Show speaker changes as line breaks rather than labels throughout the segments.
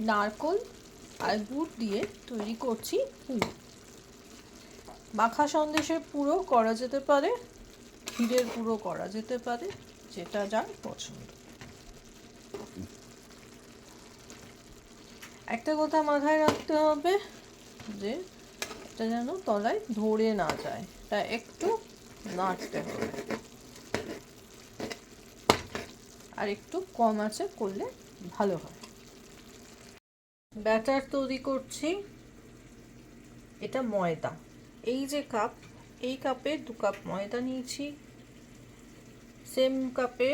নারকোল আর গুড় দিয়ে তৈরি করছি পুর। মাখা সন্দেশের পুরো করা যেতে পারে, ক্ষীরের পুরো করা যেতে পারে, যেটা যার পছন্দ। একটা কথা মাথায় রাখতে হবে যে এটা যেন তলায় ধরে না যায়, তাই একটু নাড়তে হবে, আর একটু কম আঁচে করলে ভালো হয়। ব্যাটার তৈরি করছি। এটা ময়দা, এই যে কাপ, এই কাপে 2 কাপ ময়দা নিয়েছি, সেম কাপে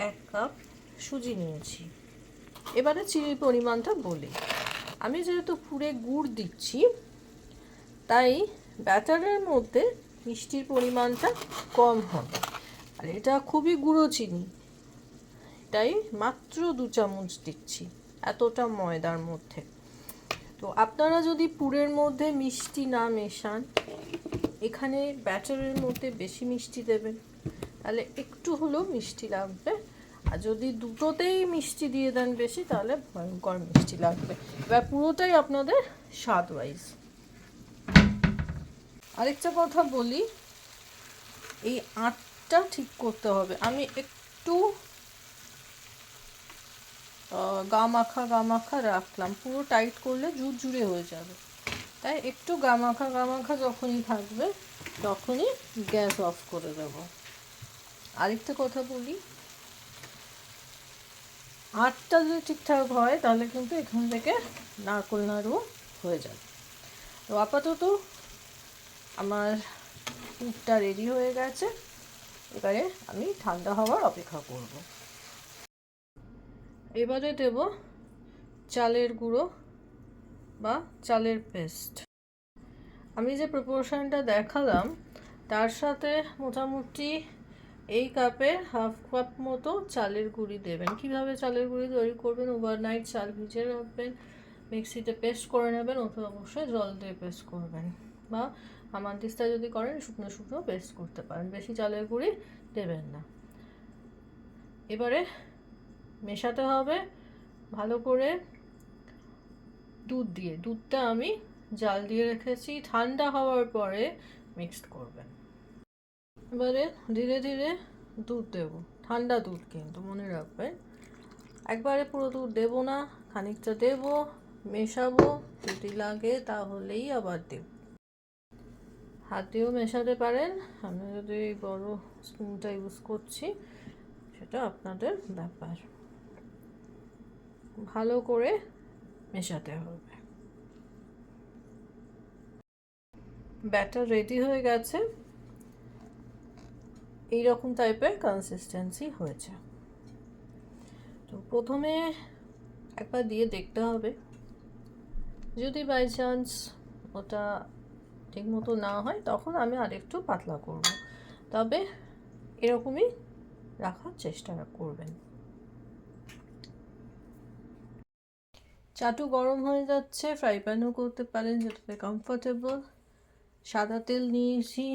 1 কাপ সুজি নিয়েছি। এবারে চিনির পরিমাণটা বলি। আমি যেহেতু পুরে গুড় দিচ্ছি, তাই ব্যাটারের মধ্যে মিষ্টির পরিমাণটা কম হবে। আর এটা খুবই গুঁড়ো চিনি, তাই মাত্র 2 চামচ দিচ্ছি এতটা ময়দার মধ্যে। তো আপনারা যদি পুরের মধ্যে মিষ্টি না মেশান, এখানে ব্যাটারের মধ্যে বেশি মিষ্টি দেবেন, তাহলে একটু হলেও মিষ্টি লাগবে। আর যদি দুটোতেই মিষ্টি দিয়ে দেন বেশি, তাহলে ভয়ঙ্কর মিষ্টি লাগবে। এবার পুরোটাই আপনাদের স্বাদ ওয়াইজ। আরেকটা কথা বলি, এই আঁটটা ঠিক করতে হবে। আমি একটু গা মাখা রাখলাম, পুরো টাইট করলে ঝুরঝুরে হয়ে যাবে, তাই একটু গা মাখা যখনই থাকবে তখনই গ্যাস অফ করে দেব। আরেকটা কথা বলি, আঁটটা যদি ঠিকঠাক হয় তাহলে কিন্তু এখান থেকে নারকোল নাড়ু হয়ে যাবে। তো আপাতত আমার পুরটা রেডি হয়ে গেছে, এবারে আমি ঠান্ডা হওয়ার অপেক্ষা করব। এবারে দেব চালের গুঁড়ো বা চালের পেস্ট। আমি যে প্রপোর্শনটা দেখালাম তার সাথে মোটামুটি এই কাপের হাফ কাপ মতো চালের গুঁড়ি দেবেন। কিভাবে চালের গুঁড়ি তৈরি করবেন, ওভারনাইট চাল ভিজিয়ে রাখবেন, মিক্সিতে পেস্ট করে নেবেন, অথবা অবশ্যই জল দিয়ে পেস্ট করবেন, বা হামানদিস্তা যদি করেন শুকনো শুকনো পেস্ট করতে পারেন, বেশি চালের গুঁড়ি দেবেন না। এবারে মেশাতে হবে ভালো করে দুধ দিয়ে। দুধটা আমি জাল দিয়ে রেখেছি, ঠান্ডা হওয়ার পরে মিক্সড করবেন। এবারে ধীরে ধীরে দুধ দেব, ঠান্ডা দুধ কিন্তু মনে রাখবেন, একবারে পুরো দুধ দেব না, খানিকটা দেব, মেশাবো, যদি লাগে তাহলেই আবার দেব। হাত দিয়েও মেশাতে পারেন, আমি যদি বড় স্পুনটা ইউজ করছি, সেটা আপনাদের ব্যাপার। ভালো করে মেশাতে হবে। ব্যাটার রেডি হয়ে গেছে, এইরকম টাইপের কনসিস্টেন্সি হয়েছে। তো প্রথমে একবার দিয়ে দেখতে হবে, যদি বাই চান্স ওটা ঠিক মতো না হয় তখন আমি আরেকটু পাতলা করব, তবে এরকমই রাখার চেষ্টা করবেন। চাটু গরম হয়ে যাচ্ছে, ফ্রাই প্যানও করতে পারেন যেটাতে কমফোর্টেবল। সাদা তেল নিয়েছি,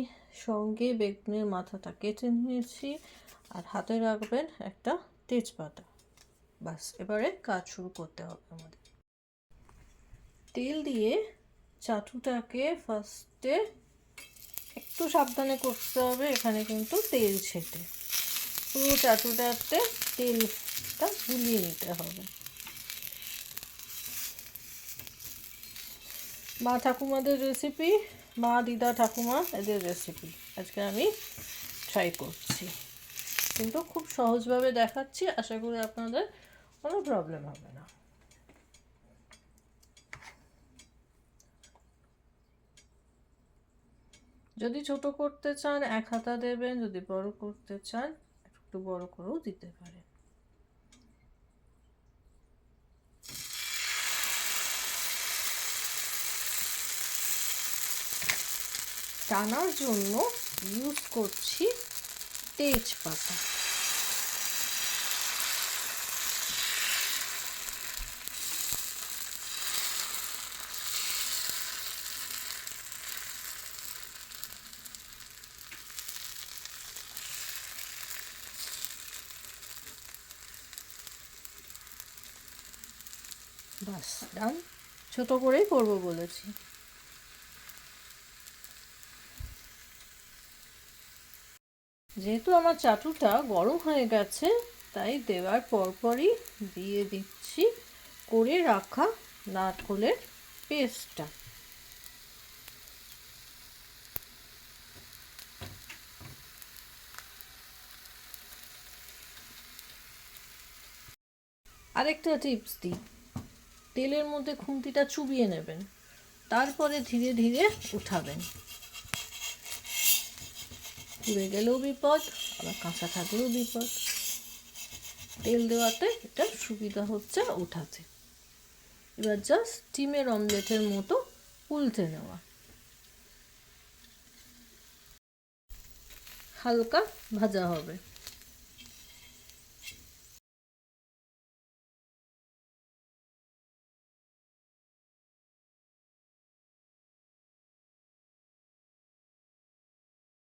সঙ্গে বেগুনের মাথাটা কেটে নিয়েছি, আর হাতে রাখবেন একটা তেজপাতা। বাস, এবারে কাজ শুরু করতে হবে আমাদের। তেল দিয়ে চাটুটাকে ফার্স্টে একটু সাবধানে করতে হবে, এখানে কিন্তু তেল ছেটে, পুরো চাটুটাতে তেলটা গুলিয়ে নিতে হবে। মা ঠাকুমাদের রেসিপি, মা দিদা ঠাকুমা এদের রেসিপি আজকে আমি ট্রাই করছি, কিন্তু খুব সহজভাবে দেখাচ্ছি, আশা করি আপনাদের কোনো প্রবলেম হবে না। যদি ছোট করতে চান 1 হাতা দেবেন, যদি বড় করতে চান একটু বড় করেও দিতে পারেন। টানার জন্য ইউজ করছি তেজপাতা। বাস ডান। ছোট করেই করব বলেছি। যেহেতু আমার চাটুটা গরম হয়ে গেছে, তাই দেওয়ার পরপরই দিয়ে দিচ্ছি করে রাখা নারকোলের পেস্টটা। আরেকটা টিপস দিই, তেলের মধ্যে খুন্তিটা চুবিয়ে নেবেন, তারপরে ধীরে ধীরে উঠাবেন। পুড়ে গেলেও বিপদ, আবার কাঁচা থাকলেও বিপদ। তেল দেওয়াতে এটা সুবিধা হচ্ছে উঠাতে। এবার জাস্ট ডিমের অমলেটের মতো উল্টে নেওয়া, হালকা ভাজা হবে।